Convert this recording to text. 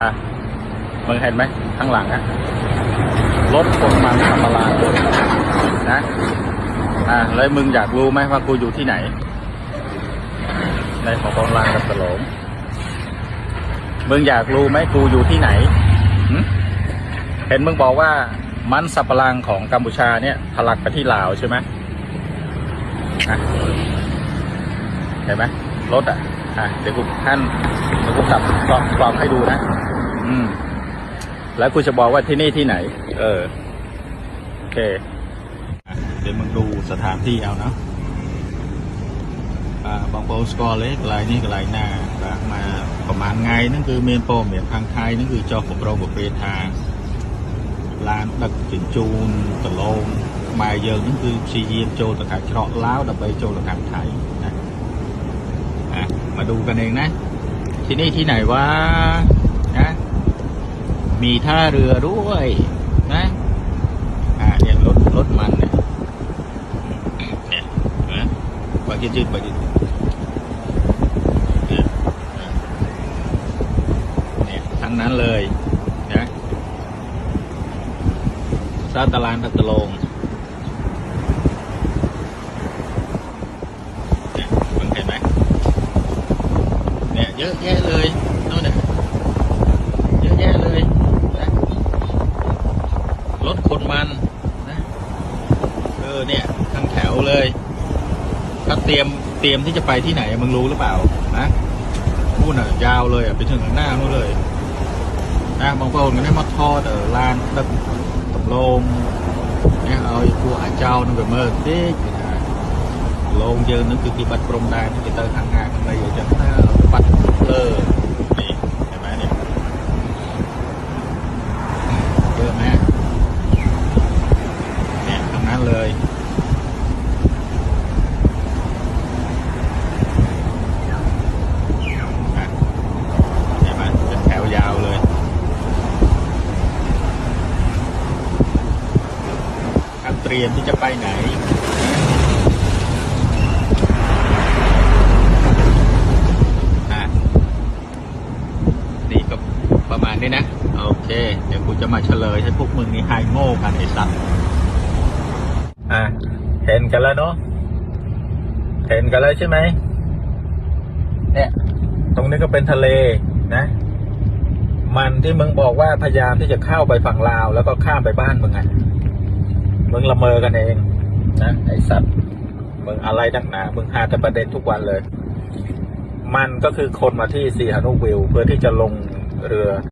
มึงเห็นไหมข้างหลังอะรถคนมันทำอะไรนะแล้วมึงอยากรู้ไหมว่ากูอยู่ที่ไหนในของกองรางกับตลงมึงอยากรู้ไหมกูอยู่ที่ไหนเห็นมึงบอกว่ามันสับปะรังของกัมพูชาเนี่ยทะลักไปที่ลาวใช่ไหมเห็นไหมรถเดี๋ยวกูกลับกล้องให้ดูนะแล้วกูจะบอกว่าที่นี่ที่ไหนโอเคเดี๋ยวมึงดูสถานที่เอานะบางโพสกอร์เล็กอะไรนี่อะไรน่ามาประมาณไงนั่นคือเมียนโปเมียนทางไทยนั่นคือจอขบรมกับเปรทางลานดักถึงจูนตะลงมาเยอะนั่นคือชีเยียมโจตะขาเฉาะล้าวดับใบโจตะขาไทยนะมาดูกันเองนะที่นี่ที่ไหนวะนะมีท่าเรือด้วยนะเนี่ยรถมันเนี่ยนะบางจืดบางจืดเนี่ยทั้งนั้นเลยนะซาตาลานพัตโลงเนี่ยมึงเห็นไหมเนี่ยเยอะแยะเลยนู่นเนี่ยเยอะแยะเลยรถคนมันนะเนี่ยทั้งแถวเลยถ้าเตรียมที่จะไปที่ไหนมึงรู้หรือเปล่านะพูดยาวเลยไปถึงหน้านู้นเลยบางคนก็ได้มาทอดลานตบลงเนี่ยเอาพวกเจ้านั่นไปเมื่อเด็กลงเจอนั่นคือที่บัดปรมได้ที่เตอร์ทางงานอะไรอยู่จังหน้าบัดนี่เห็นไหมเนี่ยเยอะไหมเนี่ยทางนั้นเลยเห็นไหมเป็นแถวยาวเลยการเตรียมที่จะไปไหนนี่ก็ประมาณนี้นะโอเคเดี๋ยวกูจะมาเฉลยให้พวกมึงนี่ไฮโง่กันไอ้สัตว์เห็นกันแล้วเนาะเห็นกันแล้วใช่ไหมเนี่ยตรงนี้ก็เป็นทะเลนะมันที่มึงบอกว่าพยายามที่จะเข้าไปฝั่งลาวแล้วก็ข้ามไปบ้านมึงมึงละเมอกันเองนะไอ้สัตว์มึงอะไรดักหนามึงหาแต่ประเด็นทุกวันเลยมันก็คือคนมาที่ซีฮานุวิลเพื่อที่จะลงเรือ